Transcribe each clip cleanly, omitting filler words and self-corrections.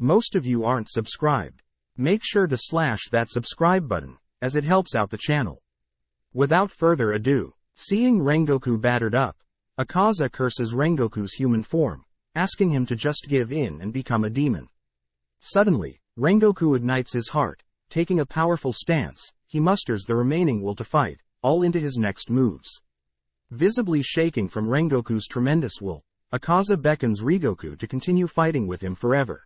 Most of you aren't subscribed. Make sure to slash that subscribe button, as it helps out the channel. Without further ado, seeing Rengoku battered up, Akaza curses Rengoku's human form, asking him to just give in and become a demon. Suddenly, Rengoku ignites his heart. Taking a powerful stance, he musters the remaining will to fight, all into his next moves. Visibly shaking from Rengoku's tremendous will, Akaza beckons Rengoku to continue fighting with him forever.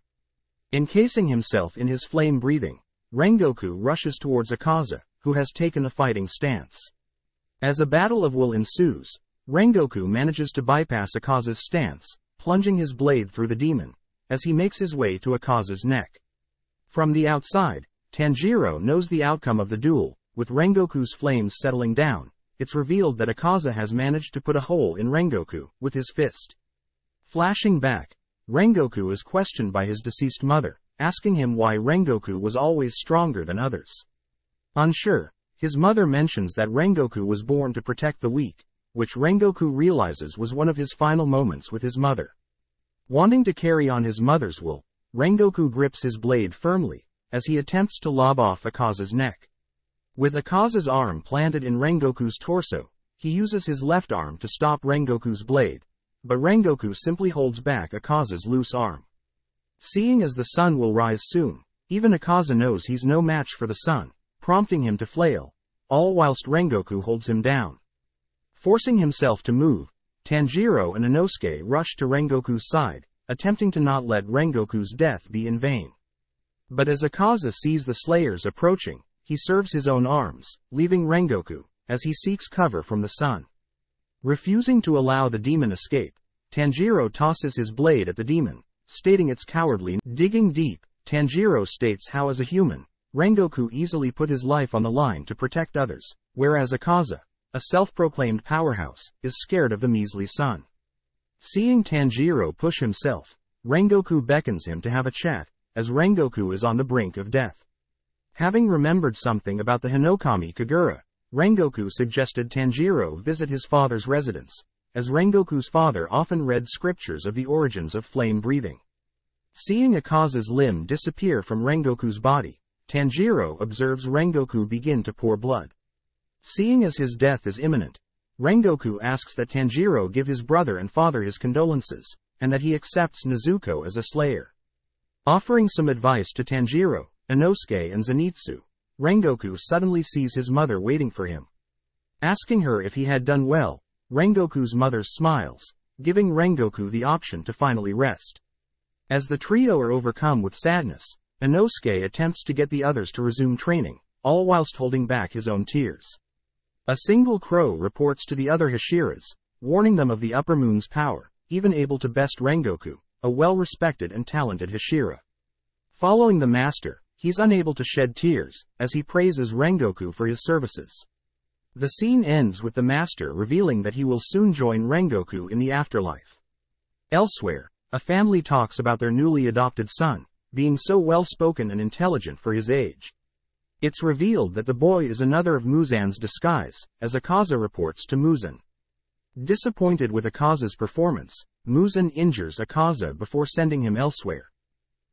Encasing himself in his flame breathing, Rengoku rushes towards Akaza, who has taken a fighting stance. As a battle of will ensues, Rengoku manages to bypass Akaza's stance, plunging his blade through the demon, as he makes his way to Akaza's neck. From the outside, Tanjiro knows the outcome of the duel. With Rengoku's flames settling down, it's revealed that Akaza has managed to put a hole in Rengoku with his fist. Flashing back, Rengoku is questioned by his deceased mother, asking him why Rengoku was always stronger than others. Unsure, his mother mentions that Rengoku was born to protect the weak, which Rengoku realizes was one of his final moments with his mother. Wanting to carry on his mother's will, Rengoku grips his blade firmly, as he attempts to lob off Akaza's neck. With Akaza's arm planted in Rengoku's torso, he uses his left arm to stop Rengoku's blade, but Rengoku simply holds back Akaza's loose arm. Seeing as the sun will rise soon, even Akaza knows he's no match for the sun, prompting him to flail, all whilst Rengoku holds him down. Forcing himself to move, Tanjiro and Inosuke rush to Rengoku's side, attempting to not let Rengoku's death be in vain. But as Akaza sees the Slayers approaching, he serves his own arms, leaving Rengoku, as he seeks cover from the sun. Refusing to allow the demon escape, Tanjiro tosses his blade at the demon, stating it's cowardly. Digging deep, Tanjiro states how as a human, Rengoku easily put his life on the line to protect others, whereas Akaza, a self-proclaimed powerhouse, is scared of the measly sun. Seeing Tanjiro push himself, Rengoku beckons him to have a chat, as Rengoku is on the brink of death. Having remembered something about the Hinokami Kagura, Rengoku suggested Tanjiro visit his father's residence, as Rengoku's father often read scriptures of the origins of flame breathing. Seeing Akaza's limb disappear from Rengoku's body, Tanjiro observes Rengoku begin to pour blood. Seeing as his death is imminent, Rengoku asks that Tanjiro give his brother and father his condolences, and that he accepts Nezuko as a slayer. Offering some advice to Tanjiro, Inosuke and Zenitsu, Rengoku suddenly sees his mother waiting for him. Asking her if he had done well, Rengoku's mother smiles, giving Rengoku the option to finally rest. As the trio are overcome with sadness, Inosuke attempts to get the others to resume training, all whilst holding back his own tears. A single crow reports to the other Hashiras, warning them of the upper moon's power, even able to best Rengoku, a well-respected and talented Hashira. Following the master, he's unable to shed tears, as he praises Rengoku for his services. The scene ends with the master revealing that he will soon join Rengoku in the afterlife. Elsewhere, a family talks about their newly adopted son, being so well-spoken and intelligent for his age. It's revealed that the boy is another of Muzan's disguise, as Akaza reports to Mugen. Disappointed with Akaza's performance, Mugen injures Akaza before sending him elsewhere.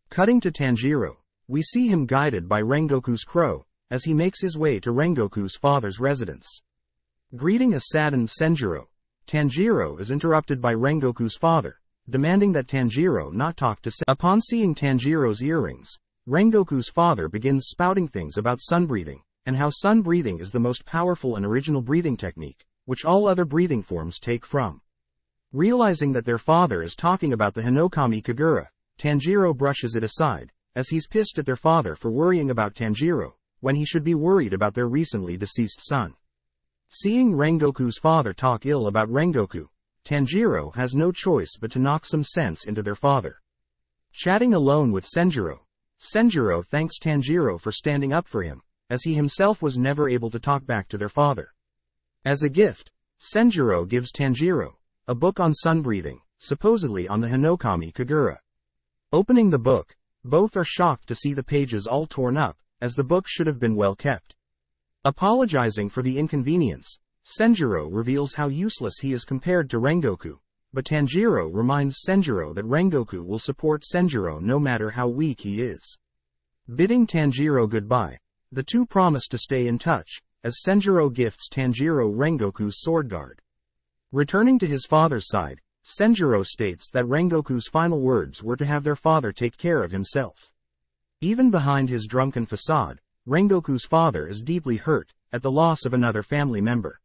Cutting to Tanjiro, we see him guided by Rengoku's crow, as he makes his way to Rengoku's father's residence. Greeting a saddened Senjiro, Tanjiro is interrupted by Rengoku's father, demanding that Tanjiro not talk to Senjiro. Upon seeing Tanjiro's earrings, Rengoku's father begins spouting things about sun breathing, and how sun breathing is the most powerful and original breathing technique, which all other breathing forms take from. Realizing that their father is talking about the Hinokami Kagura, Tanjiro brushes it aside, as he's pissed at their father for worrying about Tanjiro, when he should be worried about their recently deceased son. Seeing Rengoku's father talk ill about Rengoku, Tanjiro has no choice but to knock some sense into their father. Chatting alone with Senjiro, Senjiro thanks Tanjiro for standing up for him, as he himself was never able to talk back to their father. As a gift, Senjiro gives Tanjiro a book on sun breathing, supposedly on the Hinokami Kagura. Opening the book, both are shocked to see the pages all torn up, as the book should have been well kept. Apologizing for the inconvenience, Senjiro reveals how useless he is compared to Rengoku, but Tanjiro reminds Senjiro that Rengoku will support Senjiro no matter how weak he is. Bidding Tanjiro goodbye, the two promise to stay in touch, as Senjiro gifts Tanjiro Rengoku's sword guard. Returning to his father's side, Senjiro states that Rengoku's final words were to have their father take care of himself. Even behind his drunken facade, Rengoku's father is deeply hurt at the loss of another family member.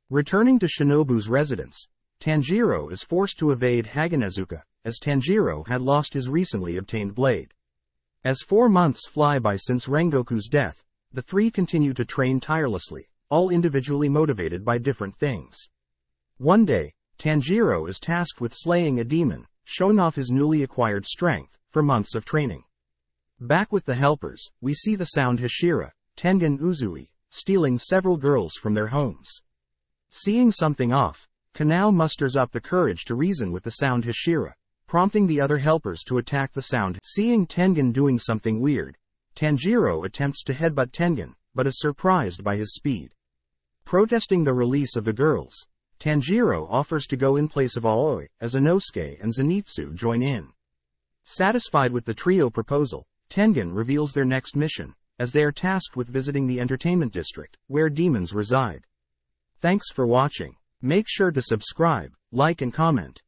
Returning to Shinobu's residence, Tanjiro is forced to evade Haganezuka, as Tanjiro had lost his recently obtained blade. As 4 months fly by since Rengoku's death, the three continue to train tirelessly, all individually motivated by different things. One day, Tanjiro is tasked with slaying a demon, showing off his newly acquired strength for months of training. Back with the helpers, we see the sound Hashira, Tengen Uzui, stealing several girls from their homes. Seeing something off, Kanao musters up the courage to reason with the sound Hashira, prompting the other helpers to attack the sound. Seeing Tengen doing something weird, Tanjiro attempts to headbutt Tengen, but is surprised by his speed. Protesting the release of the girls, Tanjiro offers to go in place of Aoi, as Inosuke and Zenitsu join in. Satisfied with the trio proposal, Tengen reveals their next mission, as they are tasked with visiting the entertainment district, where demons reside. Thanks for watching. Make sure to subscribe, like and comment.